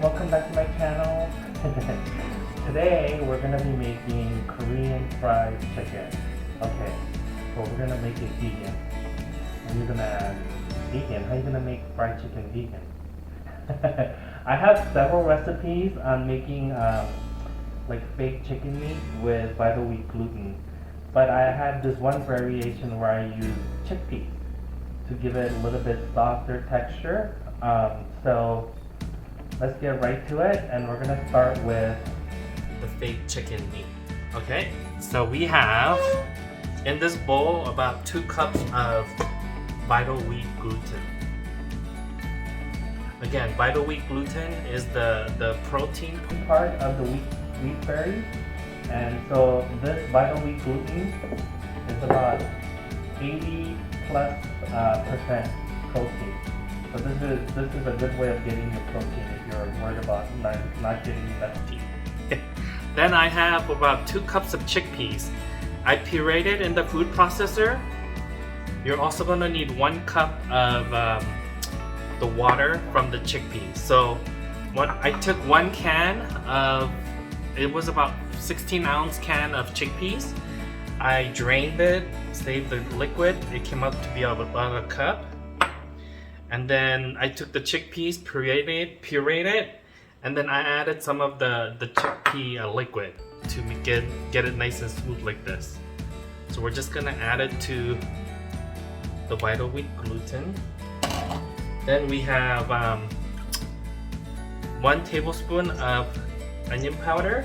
Welcome back to my channel. Today we're gonna be making Korean fried chicken. Okay, so we're gonna make it vegan. And you're gonna ask, vegan? How are you gonna make fried chicken vegan? I have several recipes on making like fake chicken meat with vital wheat gluten, but I have this one variation where I use chickpeas to give it a little bit softer texture. So let's get right to it, and we're gonna start with the fake chicken meat. Okay, so we have in this bowl about 2 cups of vital wheat gluten. Again, vital wheat gluten is the protein part of the wheat berries, and so this vital wheat gluten is about 80 plus percent protein. So this is a good way of getting your protein if you're worried about not getting enough tea. Then I have about 2 cups of chickpeas. I pureed it in the food processor. You're also going to need 1 cup of the water from the chickpeas. So I took 1 can of, it was about 16-ounce can of chickpeas. I drained it, saved the liquid. It came up to be about a cup. And then I took the chickpeas, pureed it, and then I added some of the chickpea liquid to get it nice and smooth like this. So we're just gonna add it to the vital wheat gluten. Then we have 1 tablespoon of onion powder.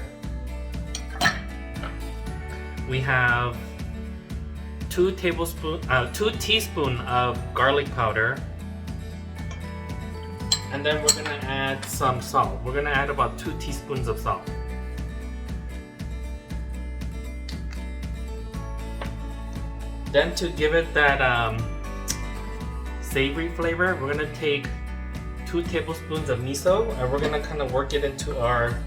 We have 2 teaspoons of garlic powder. And then we're gonna add some salt. We're gonna add about 2 teaspoons of salt. Then to give it that savory flavor, we're gonna take 2 tablespoons of miso, and we're gonna kind of work it into our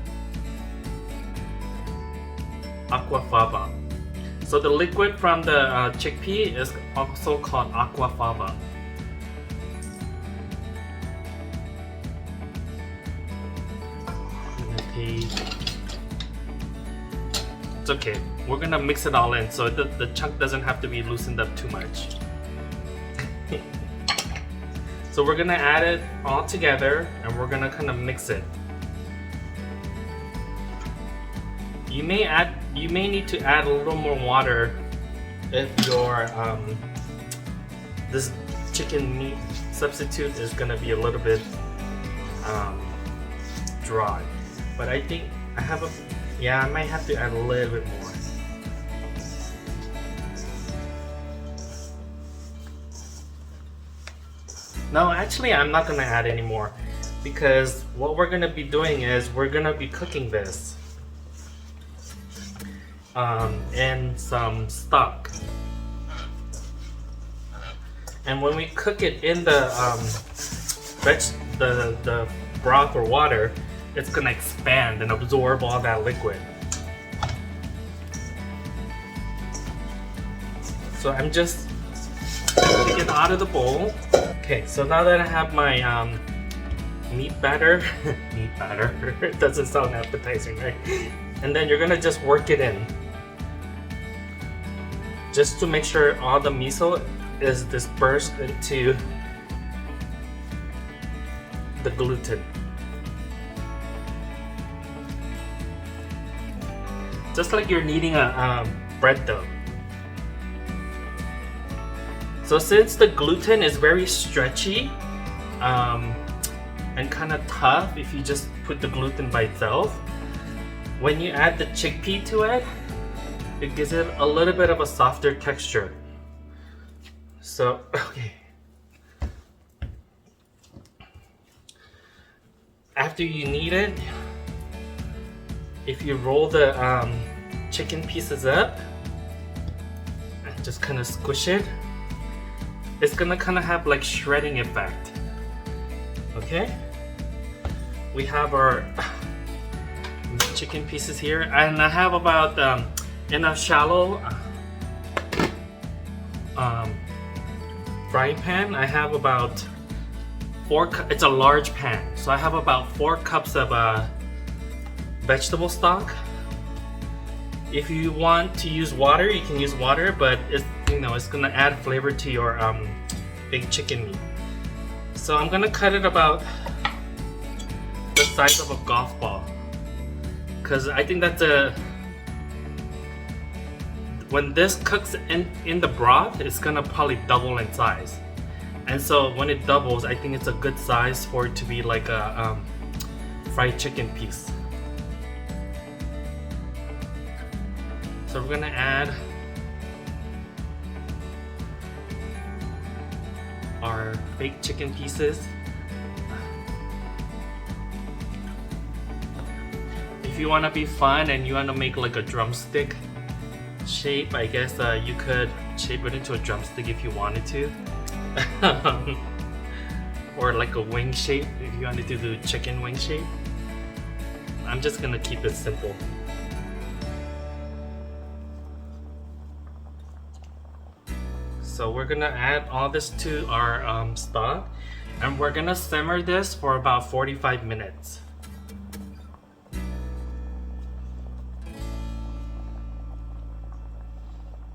aquafaba. So the liquid from the chickpea is also called aquafaba. It's okay, we're gonna mix it all in so the chunk doesn't have to be loosened up too much. So we're gonna add it all together and we're gonna kind of mix it. You may need to add a little more water if your this chicken meat substitute is gonna be a little bit dry. But I think I might have to add a little bit more. No, actually I'm not gonna add any more, because what we're gonna be doing is we're gonna be cooking this in some stock. And when we cook it in the broth or water, it's gonna expand and absorb all that liquid. So I'm just taking it out of the bowl. Okay, so now that I have my meat batter, meat batter, it doesn't sound appetizing, right? And then you're gonna just work it in. Just to make sure all the miso is dispersed into the gluten. Just like you're kneading a bread dough. So since the gluten is very stretchy and kind of tough if you just put the gluten by itself, when you add the chickpea to it, it gives it a little bit of a softer texture. So, okay. After you knead it, if you roll the chicken pieces up and just kind of squish it, it's gonna kind of have like shredding effect. Okay, we have our chicken pieces here, and I have about in a shallow frying pan, I have about 4 cups. It's a large pan, so I have about 4 cups of vegetable stock. If you want to use water, you can use water, but it's, you know, it's gonna add flavor to your big chicken meat. So I'm gonna cut it about the size of a golf ball, because I think that's when this cooks in the broth, it's gonna probably double in size. And so when it doubles, I think it's a good size for it to be like a fried chicken piece. So we're gonna add our baked chicken pieces. If you wanna be fun and you wanna make like a drumstick shape, I guess you could shape it into a drumstick if you wanted to. Or like a wing shape if you wanted to do chicken wing shape. I'm just gonna keep it simple. So we're gonna add all this to our stock, and we're gonna simmer this for about 45 minutes.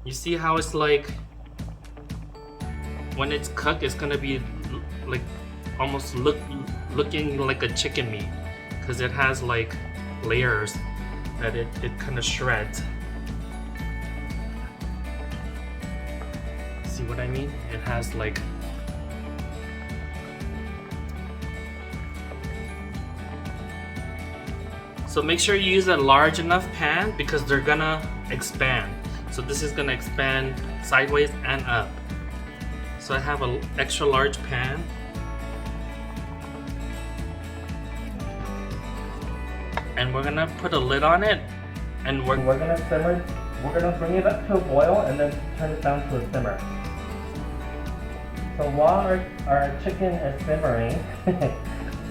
You see how it's like, when it's cooked, it's gonna be like almost looking like a chicken meat, because it has like layers that it kind of shreds. See what I mean? It has like, so make sure you use a large enough pan because they're gonna expand. So this is gonna expand sideways and up. So I have an extra large pan. And we're gonna put a lid on it, and we're gonna simmer. We're gonna bring it up to a boil and then turn it down to a simmer. So while our chicken is simmering,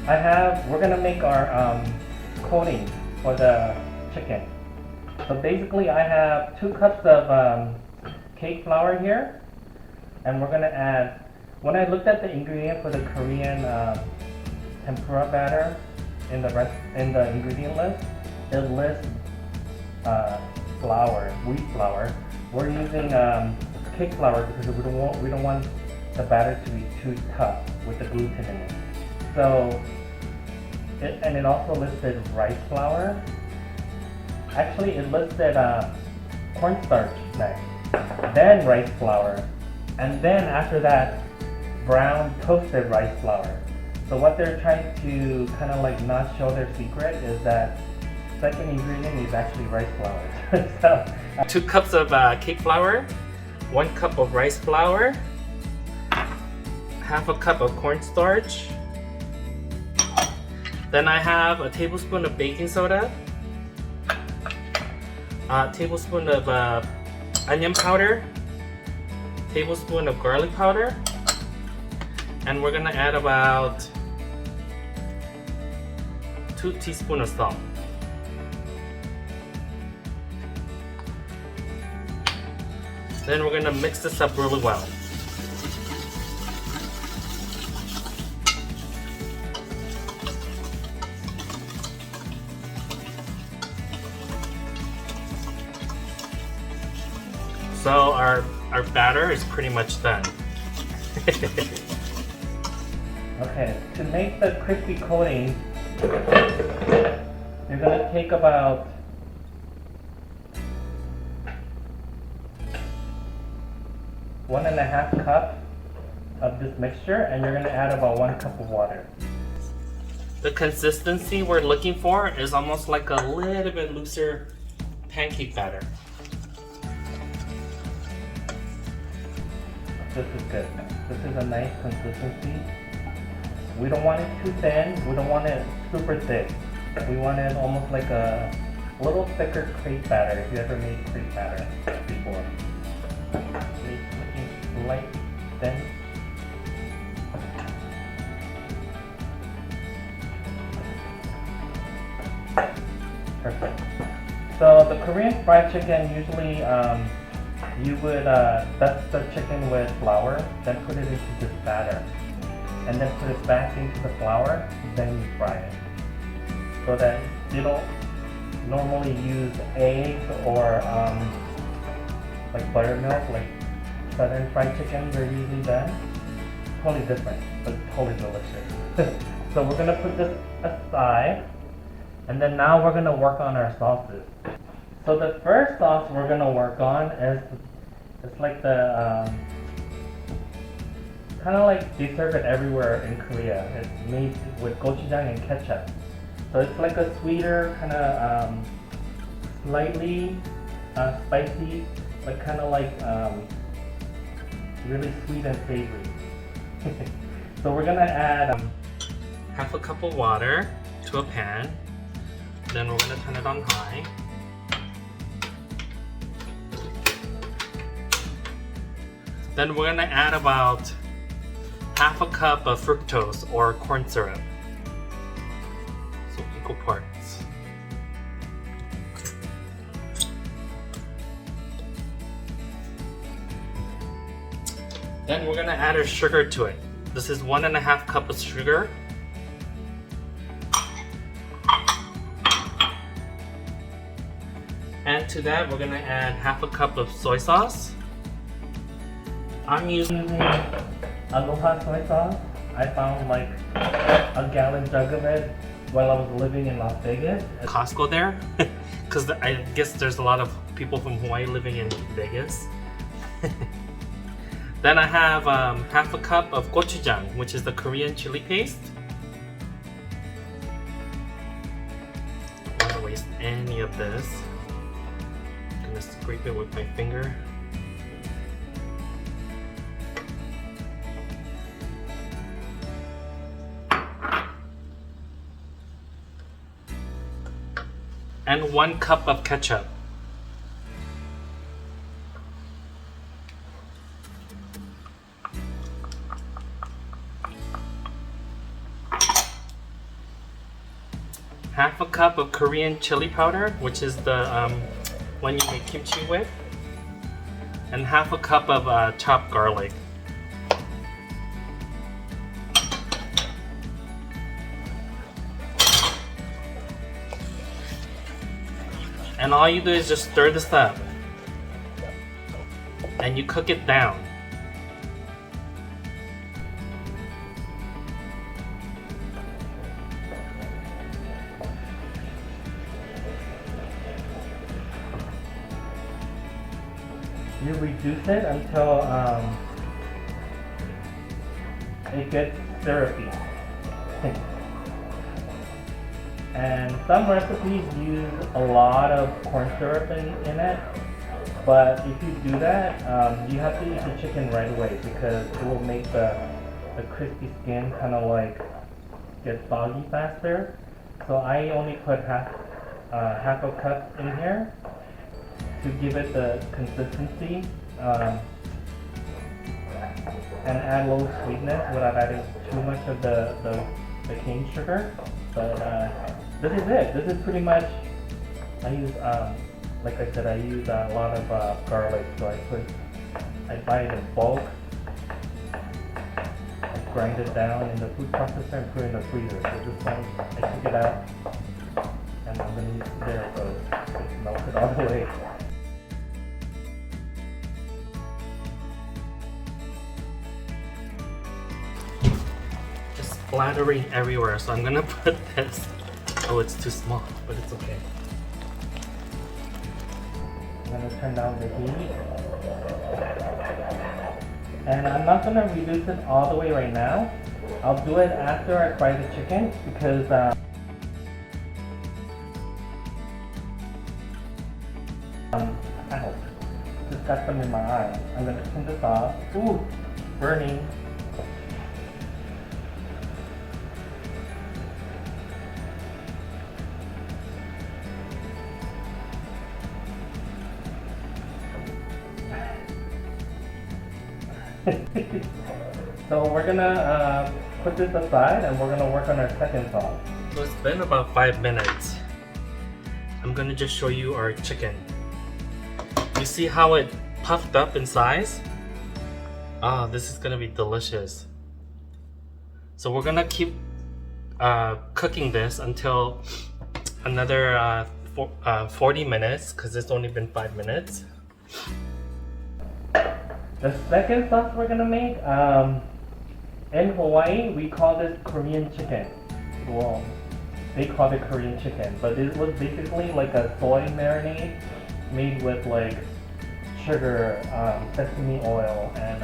we're gonna make our coating for the chicken. So basically I have 2 cups of cake flour here, and we're gonna add, when I looked at the ingredient for the Korean tempura batter in the ingredient list, it lists flour, wheat flour. We're using cake flour because we don't want the batter to be too tough with the gluten in it. So, it also listed rice flour. Actually, it listed cornstarch next, then rice flour, and then after that, brown toasted rice flour. So what they're trying to kind of like not show their secret is that second ingredient is actually rice flour. So 2 cups of cake flour, 1 cup of rice flour, half a cup of cornstarch. Then I have a tablespoon of baking soda, a tablespoon of onion powder, tablespoon of garlic powder, and we're gonna add about 2 2 teaspoons of salt. Then we're gonna mix this up really well. So our batter is pretty much done. Okay, to make the crispy coating, you're gonna take about 1.5 cups of this mixture, and you're gonna add about 1 cup of water. The consistency we're looking for is almost like a little bit looser pancake batter. This is good. This is a nice consistency. We don't want it too thin. We don't want it super thick. We want it almost like a little thicker crepe batter, if you ever made crepe batter before. Making light thin. Perfect. So the Korean fried chicken usually you would dust the chicken with flour, then put it into this batter, and then put it back into the flour, then you fry it. So that you don't normally use eggs or like buttermilk, like southern fried chickens are usually done. Totally different, but totally delicious. So we're gonna put this aside, and then now we're gonna work on our sauces. So the first sauce we're gonna work on is it's like the kind of like they serve it everywhere in Korea. It's made with gochujang and ketchup. So it's like a sweeter kind of slightly spicy, but kind of like really sweet and savory. So we're gonna add half a cup of water to a pan. Then we're gonna turn it on high. Then we're gonna add about half a cup of fructose or corn syrup. So equal parts. Then we're gonna add our sugar to it. This is 1.5 cup of sugar. And to that we're gonna add half a cup of soy sauce. I'm using Aloha soy sauce. I found like a gallon jug of it while I was living in Las Vegas. At Costco there, because I guess there's a lot of people from Hawaii living in Vegas. Then I have half a cup of gochujang, which is the Korean chili paste. I don't want to waste any of this. I'm gonna scrape it with my finger. And 1 cup of ketchup. Half a cup of Korean chili powder, which is the one you make kimchi with. And half a cup of chopped garlic. And all you do is just stir this up. And you cook it down. You reduce it until it gets syrupy. And some recipes use a lot of corn syrup in it, but if you do that, you have to eat the chicken right away because it will make the crispy skin kind of like get soggy faster. So I only put half a cup in here to give it the consistency and add a little sweetness without adding too much of the cane sugar. But this is it. This is pretty much, I use, like I said, I use a lot of garlic, so I buy it in bulk. I grind it down in the food processor and put it in the freezer. So this one, I took it out, and I'm gonna use it there, so it's melted all the way. Splattering everywhere, so I'm gonna put this. Oh, it's too small, but it's okay. I'm gonna turn down the heat. And I'm not gonna reduce it all the way right now. I'll do it after I fry the chicken because ow, just got some in my eye. I'm gonna turn this off. Ooh, burning. So we're gonna put this aside and we're gonna work on our second sauce. So it's been about 5 minutes. I'm gonna just show you our chicken. You see how it puffed up in size? Ah, this is gonna be delicious. So we're gonna keep cooking this until another 40 minutes because it's only been 5 minutes. The second sauce we're gonna make, in Hawaii, we call this Korean chicken. Well, they call it Korean chicken, but it was basically like a soy marinade made with like sugar, sesame oil, and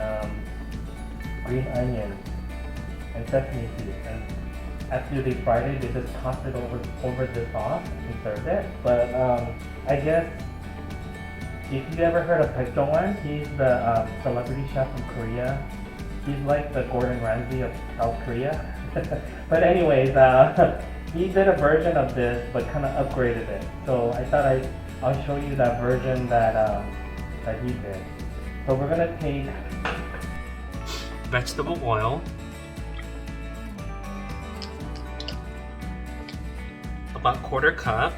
green onion, and sesame seeds. And after they fried it, they just tossed it over the sauce and served it. But I guess if you've ever heard of Baek Jong-won, he's the celebrity chef from Korea. He's like the Gordon Ramsay of South Korea. But anyways, he did a version of this, but kind of upgraded it. So I thought I'll show you that version that he did. So we're gonna take vegetable oil, about 1/4 cup,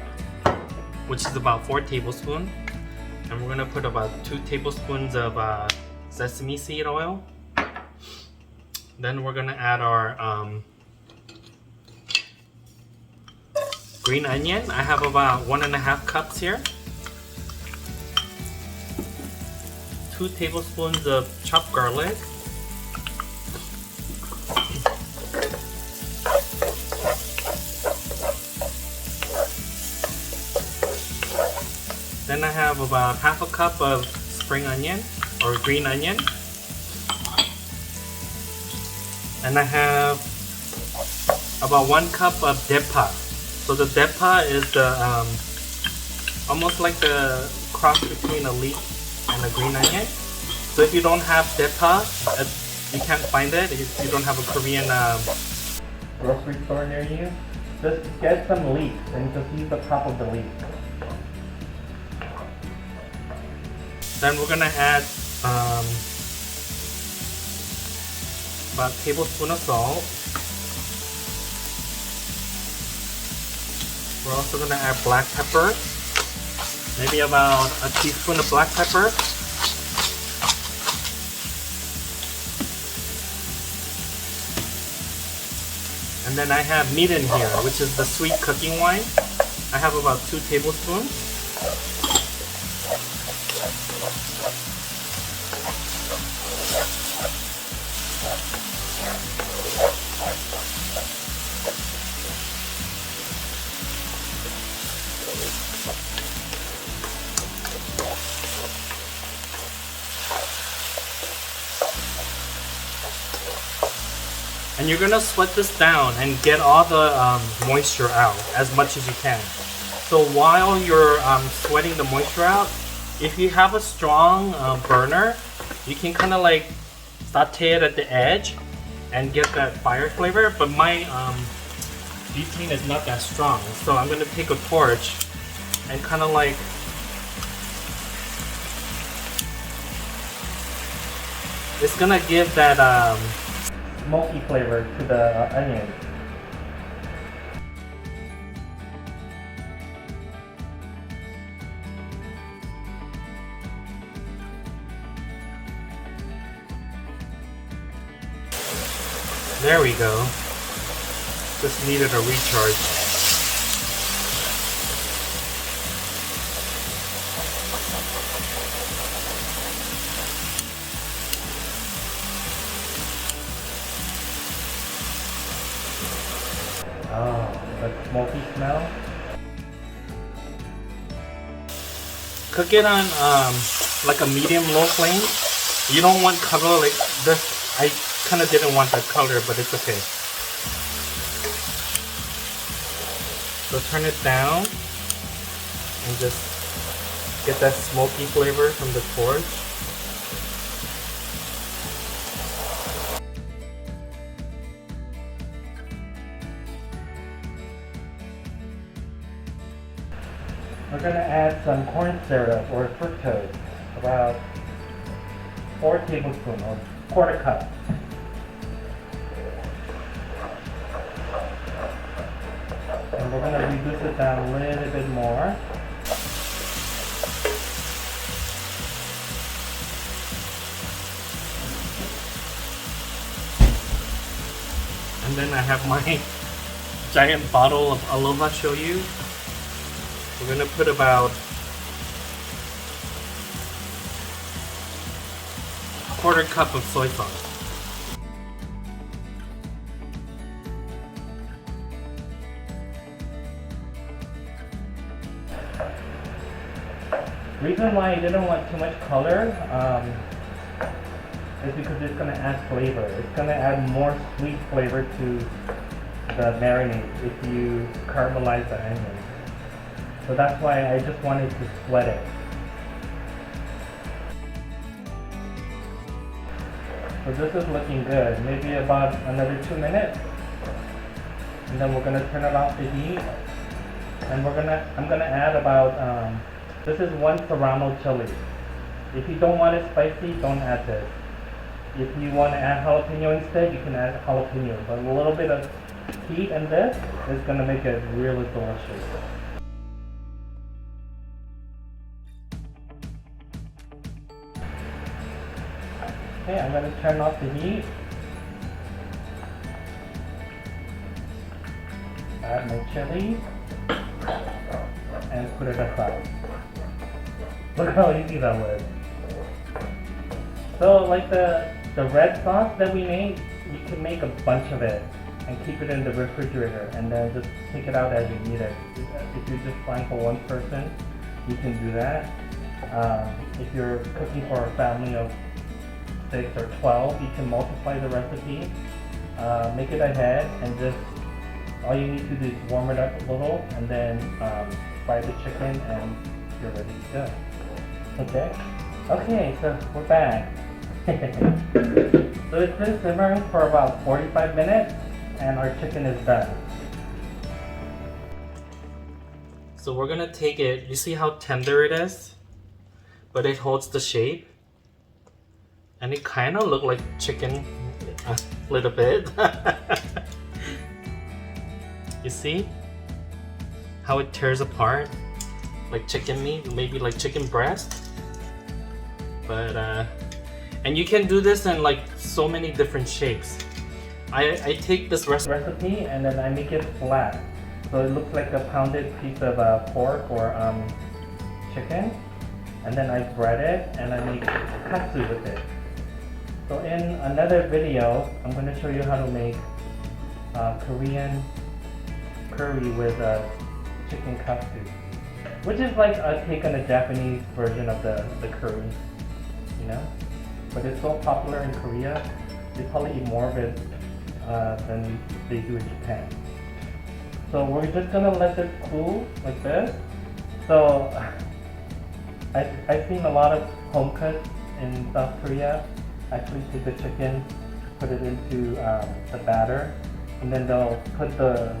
which is about 4 tablespoons. And we're gonna put about 2 tablespoons of sesame seed oil. Then we're gonna add our green onion. I have about 1.5 cups here. 2 tablespoons of chopped garlic. Then I have about 1/2 cup of spring onion or green onion. And I have about 1 cup of depa. So the depa is the almost like the cross between a leek and a green onion. So if you don't have depa, you can't find it, if you don't have a Korean grocery store near you, just get some leeks and just use the top of the leek. Then we're gonna add about a tablespoon of salt. We're also gonna add black pepper, maybe about a teaspoon of black pepper. And then I have meat in here, which is the sweet cooking wine. I have about 2 tablespoons. And you're gonna sweat this down and get all the moisture out as much as you can. So while you're sweating the moisture out, if you have a strong burner, you can kind of like saute it at the edge and get that fire flavor. But my butane is not that strong, so I'm gonna take a torch and kind of like it's gonna give that smoky flavor to the onion. There we go. Just needed a recharge. Oh, the smoky smell. Cook it on like a medium-low flame. You don't want color like this. I kind of didn't want that color, but it's okay. So turn it down and just get that smoky flavor from the torch. We're going to add some corn syrup or fructose, about 4 tablespoons or quarter cup. And we're going to reduce it down a little bit more. And then I have my giant bottle of aloha shoyu. We're going to put about a quarter cup of soy sauce. Reason why I didn't want too much color is because it's going to add flavor. It's going to add more sweet flavor to the marinade if you caramelize the onions. So that's why I just wanted to sweat it. So this is looking good. Maybe about another 2 minutes. And then we're going to turn it off the heat. And I'm gonna add about, this is 1 serrano chili. If you don't want it spicy, don't add this. If you want to add jalapeno instead, you can add jalapeno. But a little bit of heat in this is going to make it really delicious. Okay, I'm going to turn off the heat. Add my chili and put it aside. Look how easy that was. So like the red sauce that we made, you can make a bunch of it and keep it in the refrigerator and then just take it out as you need it. If you're just frying for one person, you can do that. If you're cooking for a family of 6 or 12, you can multiply the recipe, make it ahead, and just all you need to do is warm it up a little and then fry the chicken and you're ready to go. Okay? Okay, so we're back. So it's been simmering for about 45 minutes and our chicken is done. So we're gonna take it, you see how tender it is? But it holds the shape. And it kind of looks like chicken a little bit. You see how it tears apart? Like chicken meat, maybe like chicken breast. But and you can do this in like so many different shapes. I take this recipe and then I make it flat, so it looks like a pounded piece of pork or chicken, and then I bread it and I make katsu with it. So in another video, I'm going to show you how to make Korean curry with chicken katsu, which is like a take on a Japanese version of the curry, you know? But it's so popular in Korea, they probably eat more of it than they do in Japan. So we're just gonna let this cool like this. So I've seen a lot of home cooks in South Korea actually take the chicken, put it into the batter, and then they'll put the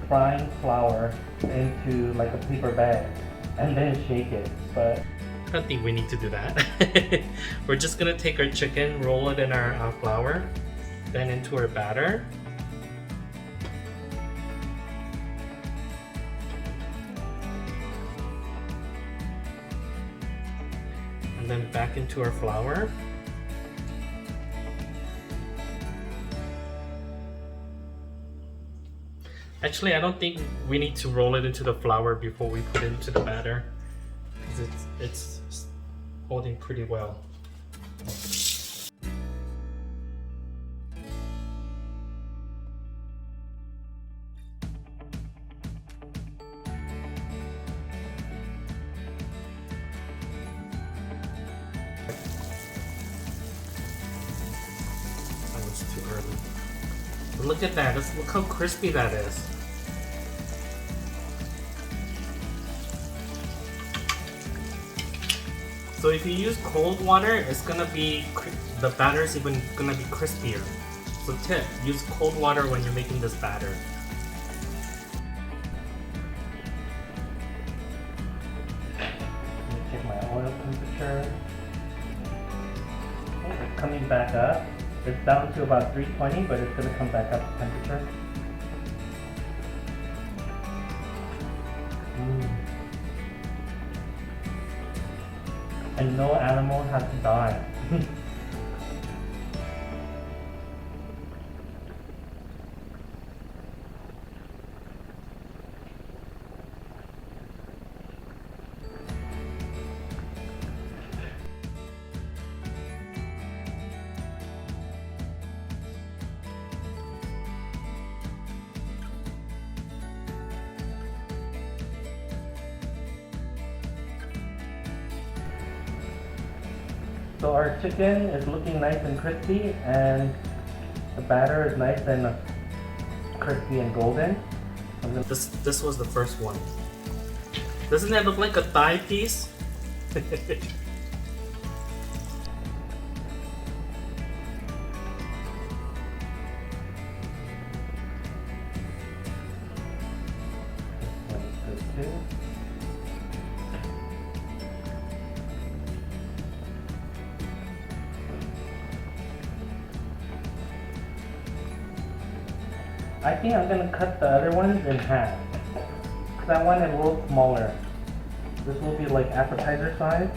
frying flour into like a paper bag and then shake it. But I don't think we need to do that. We're just gonna take our chicken, roll it in our flour, then into our batter. And then back into our flour. Actually, I don't think we need to roll it into the flour before we put it into the batter, because it's holding pretty well. That was too early. But look at that. Look how crispy that is. So if you use cold water, it's gonna be the batter's even gonna be crispier. So tip: use cold water when you're making this batter. Let me check my oil temperature. Okay, it's coming back up. It's down to about 320, but it's gonna come back up to temperature. And no animal has to die. So our chicken is looking nice and crispy, and the batter is nice and crispy and golden. This was the first one. Doesn't that look like a thigh piece? I think I'm gonna cut the other ones in half, because I want it a little smaller. This will be like appetizer size.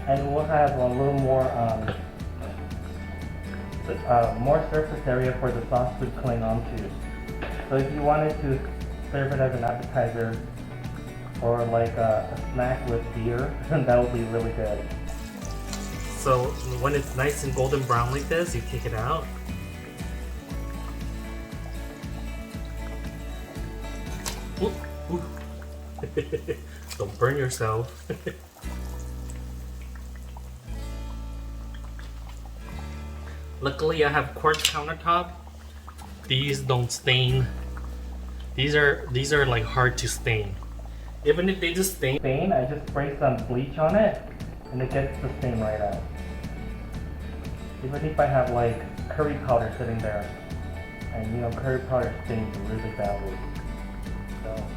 And we'll have a little more surface area for the sauce to cling onto. So if you wanted to serve it as an appetizer or like a snack with beer, that would be really good. So when it's nice and golden brown like this, you take it out. Ooh, ooh. Don't burn yourself. Luckily I have quartz countertop. These don't stain. These are like hard to stain. Even if they just stain, I just spray some bleach on it and it gets the stain right out. Even if I have like curry powder sitting there, and you know curry powder stains really badly. So.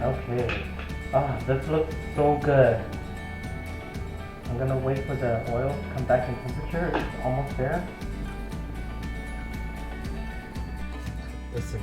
Okay. Ah, this looks so good. I'm gonna wait for the oil to come back in temperature. It's almost there. Listen.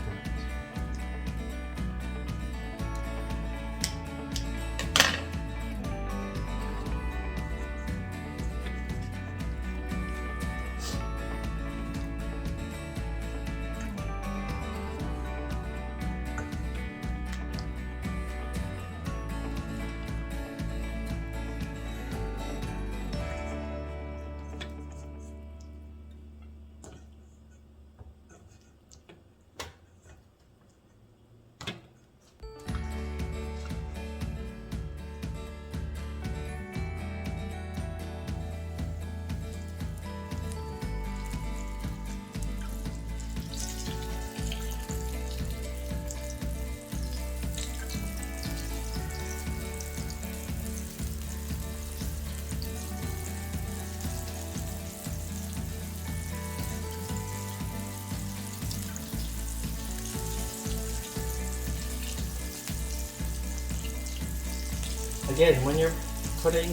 Again, when you're putting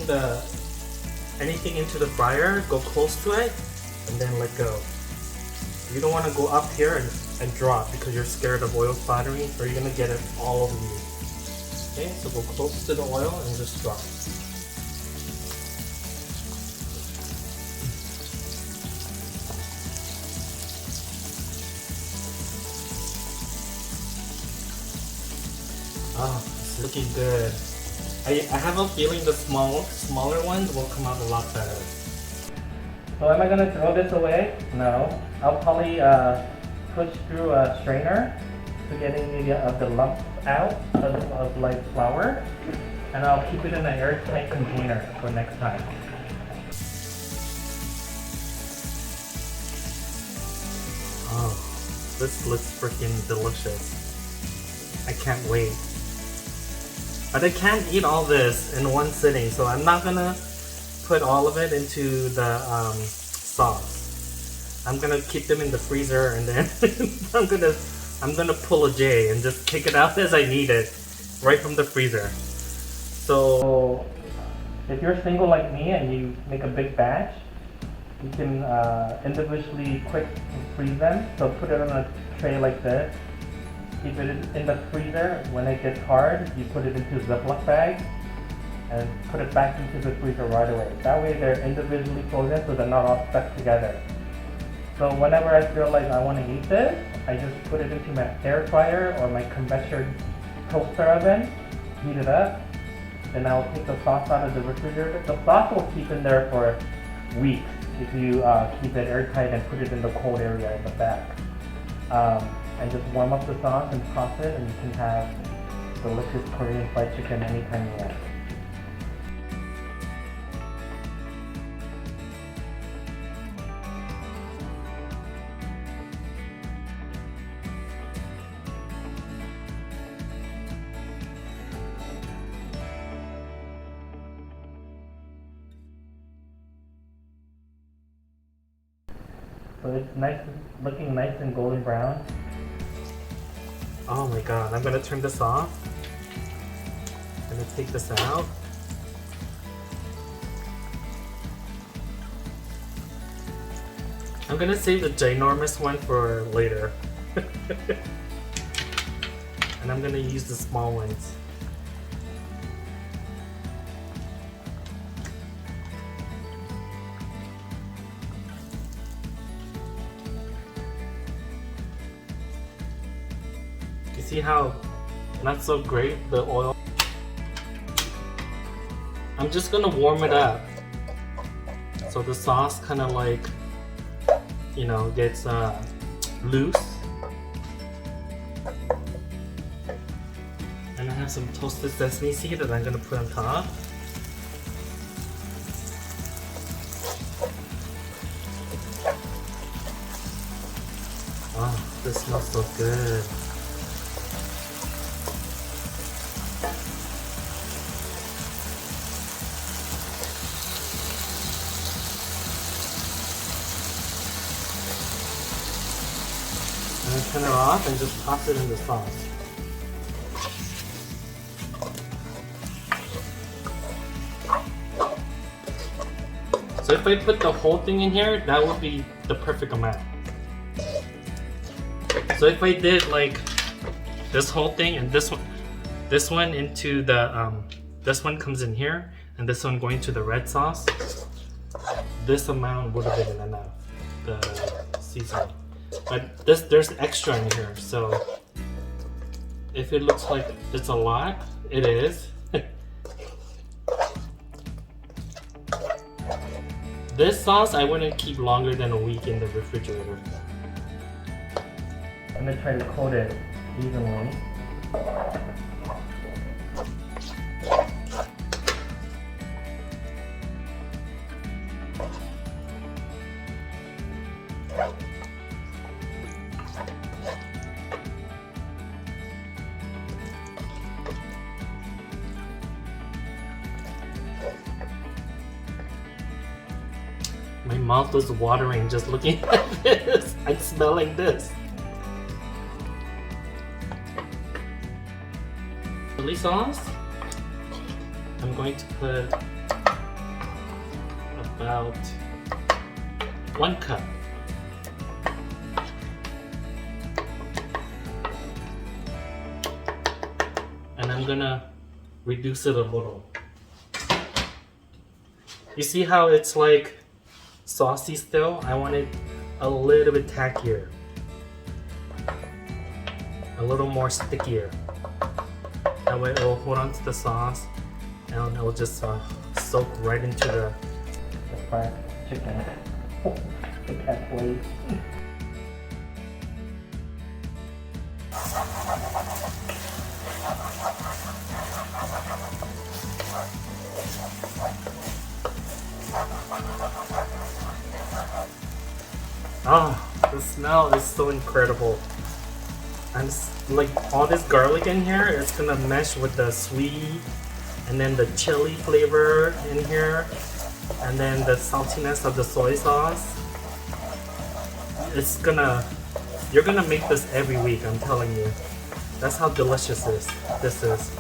anything into the fryer, go close to it and then let go. You don't want to go up here and and drop because you're scared of oil splattering, or you're gonna get it all over you. Okay, so go close to the oil and just drop. Ah, it's looking good. I have a feeling the smaller ones will come out a lot better. So am I gonna throw this away? No. I'll probably push through a strainer to getting the lumps out of like flour, and I'll keep it in an airtight container for next time. Oh, this looks freaking delicious. I can't wait. But I can't eat all this in one sitting, so I'm not gonna put all of it into the sauce. I'm gonna keep them in the freezer, and then I'm gonna pull a J and just take it out as I need it, right from the freezer. So if you're single like me and you make a big batch, you can individually quick freeze them. So put it on a tray like this. Keep it in the freezer. When it gets hard, you put it into a Ziploc bag and put it back into the freezer right away. That way they're individually frozen so they're not all stuck together. So whenever I feel like I want to eat this, I just put it into my air fryer or my convection toaster oven, heat it up, then I'll take the sauce out of the refrigerator. The sauce will keep in there for weeks if you keep it airtight and put it in the cold area in the back. And just warm up the sauce and toss it, and you can have delicious Korean fried chicken anytime you want. So it's nice, looking nice and golden brown. Oh my god, I'm gonna turn this off. I'm gonna take this out. I'm gonna save the ginormous one for later. And I'm gonna use the small ones. See how not so great the oil. I'm just gonna warm it up so the sauce kind of like, you know, gets loose. And I have some toasted sesame seed that I'm gonna put on top. Oh, this smells so good. And turn it off and just toss it in the sauce. So if I put the whole thing in here, that would be the perfect amount. So if I did like this whole thing and this one into the this one comes in here and this one going to the red sauce, this amount would have been enough, the seasoning. But there's extra in here, so if it looks like it's a lot, it is. This sauce I wouldn't keep longer than a week in the refrigerator. I'm gonna try to coat it evenly. My mouth is watering just looking at this and smelling this. Chili sauce, I'm going to put about 1 cup. I'm gonna reduce it a little. You see how it's like saucy still? I want it a little bit tackier. A little more stickier. That way it will hold on to the sauce and it will just soak right into the fried chicken. I can't wait. Oh, the smell is so incredible. And like all this garlic in here, it's gonna mesh with the sweet and then the chili flavor in here and then the saltiness of the soy sauce. You're gonna make this every week, I'm telling you. That's how delicious this is.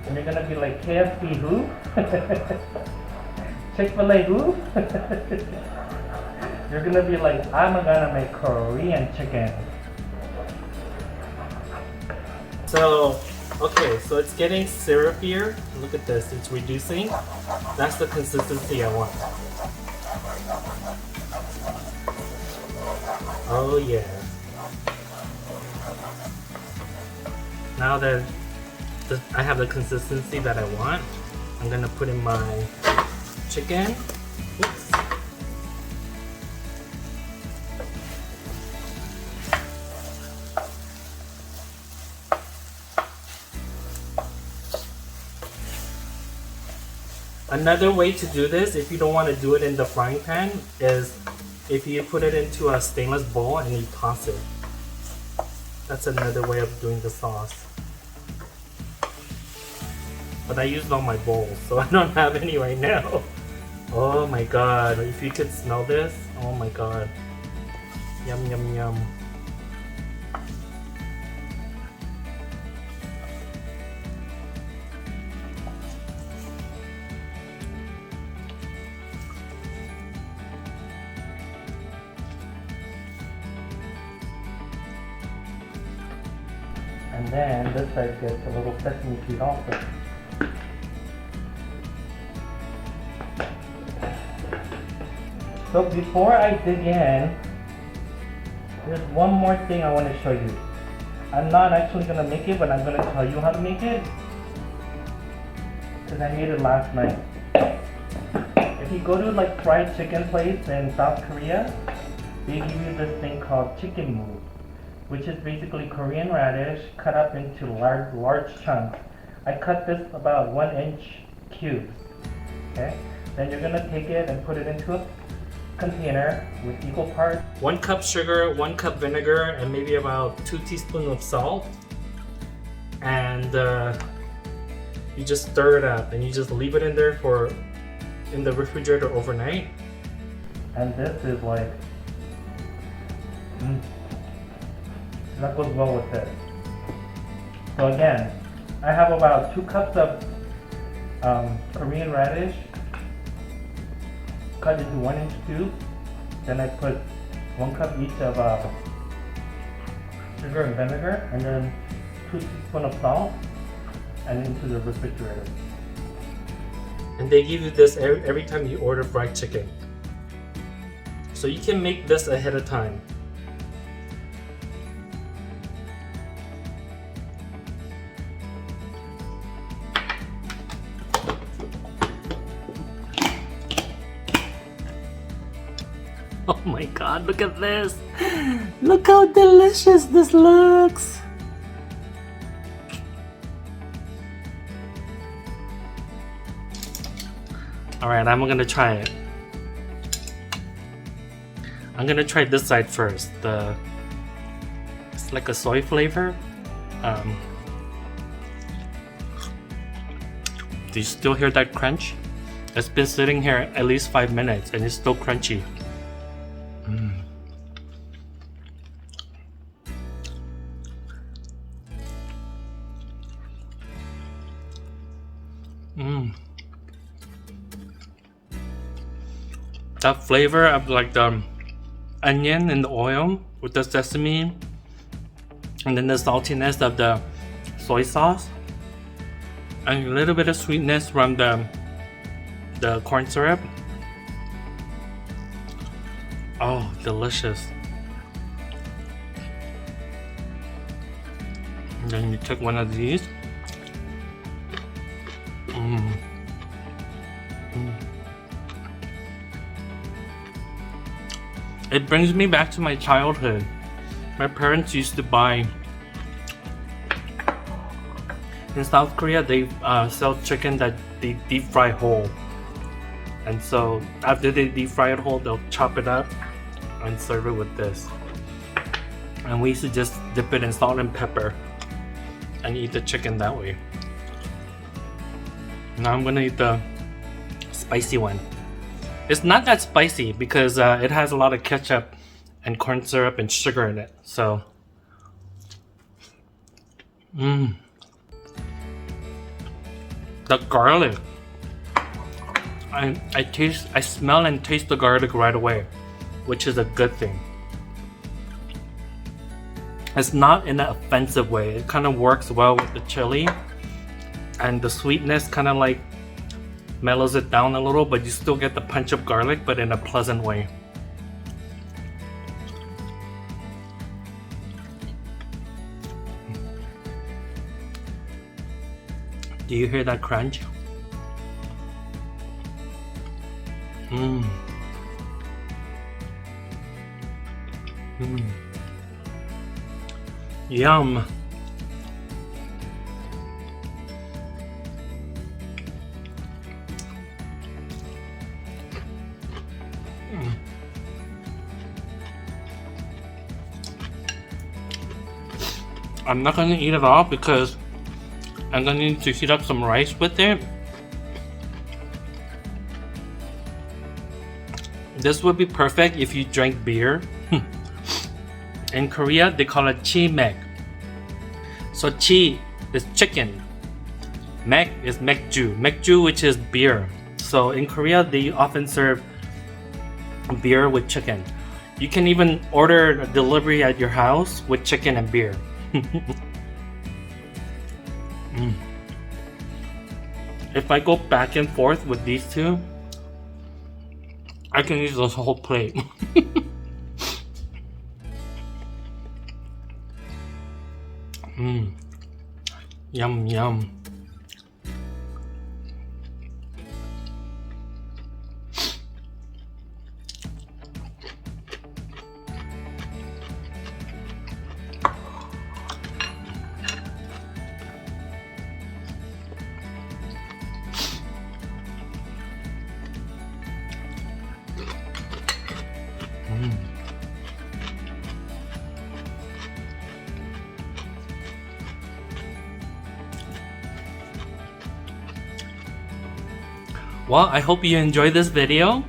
And you're gonna be like, KFC who? Chick-fil-A who? You're gonna be like, I'm gonna make Korean chicken. So, okay, so it's getting syrupier. Look at this, it's reducing. That's the consistency I want. Oh yeah. Now that I have the consistency that I want, I'm gonna put in my chicken. Oops. Another way to do this, if you don't want to do it in the frying pan, is if you put it into a stainless bowl and you toss it. That's another way of doing the sauce. But I used all my bowls, so I don't have any right now. Oh my god, if you could smell this, oh my god. Yum yum yum. And then this side gets a little sesame seed also. So before I dig in, there's one more thing I want to show you. I'm not actually going to make it, but I'm going to tell you how to make it. Because I made it last night. If you go to like fried chicken place in South Korea, they give you this thing called chicken moo, which is basically Korean radish cut up into large chunks. I cut this about 1-inch cubes. Okay? Then you're gonna take it and put it into a container with equal parts. 1 cup sugar, 1 cup vinegar, and maybe about 2 teaspoons of salt. And you just stir it up and you just leave it in there in the refrigerator overnight. And this is like, that goes well with it. So again, I have about 2 cups of Korean radish cut into 1-inch cubes. Then I put 1 cup each of sugar and vinegar, and then 2 teaspoons of salt, and into the refrigerator. And they give you this every time you order fried chicken. So you can make this ahead of time. Oh my god, look at this! Look how delicious this looks! Alright, I'm gonna try it. I'm gonna try this side first. It's like a soy flavor. Do you still hear that crunch? It's been sitting here at least 5 minutes and it's still crunchy. That flavor of like the onion and the oil with the sesame, and then the saltiness of the soy sauce and a little bit of sweetness from the corn syrup. Oh, delicious. And then you take one of these. It brings me back to my childhood. My parents used to buy, in South Korea they sell chicken that they deep fry whole, and so after they deep fry it whole, they'll chop it up and serve it with this. And we used to just dip it in salt and pepper and eat the chicken that way. Now I'm gonna eat the spicy one. It's not that spicy because it has a lot of ketchup and corn syrup and sugar in it. So, the garlic. I smell and taste the garlic right away, which is a good thing. It's not in an offensive way. It kind of works well with the chili, and the sweetness kind of like mellows it down a little, but you still get the punch of garlic, but in a pleasant way. Do you hear that crunch? Yum. I'm not gonna eat it all because I'm gonna need to heat up some rice with it. This would be perfect if you drank beer. In Korea, they call it chi mek. So chi is chicken. Mek is mekju. Mekju, which is beer. So in Korea, they often serve beer with chicken. You can even order a delivery at your house with chicken and beer. If I go back and forth with these two, I can eat this whole plate. Yum yum. Well, I hope you enjoyed this video.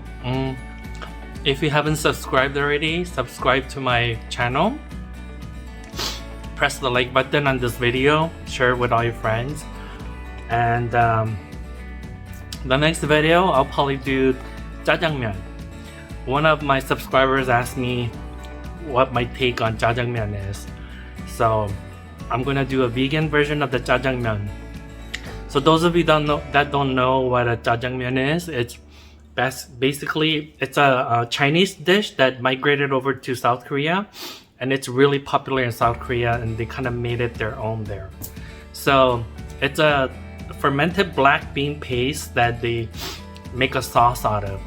If you haven't subscribed already, subscribe to my channel. Press the like button on this video. Share it with all your friends. And the next video, I'll probably do jjajangmyeon. One of my subscribers asked me what my take on jjajangmyeon is. So I'm gonna do a vegan version of the jjajangmyeon. So those of you that don't know what a jjajangmyeon is, it's basically it's a Chinese dish that migrated over to South Korea, and it's really popular in South Korea, and they kind of made it their own there. So it's a fermented black bean paste that they make a sauce out of,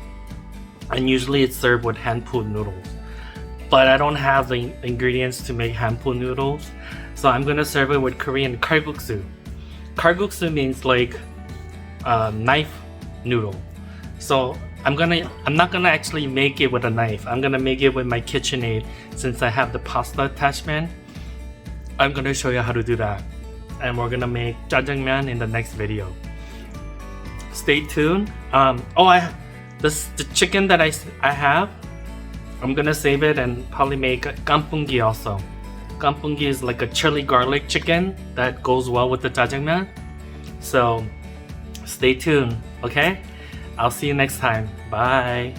and usually it's served with hand-pulled noodles. But I don't have the ingredients to make hand-pulled noodles, so I'm gonna serve it with Korean kalguksu. Kalguksu means like knife noodle. So I'm not gonna actually make it with a knife. I'm gonna make it with my KitchenAid since I have the pasta attachment. I'm gonna show you how to do that, and we're gonna make jjajangmyeon in the next video. Stay tuned. The chicken that I have, I'm gonna save it and probably make kampungi also. Kampungi is like a chili garlic chicken that goes well with the jjajangmyeon. So stay tuned, okay? I'll see you next time. Bye.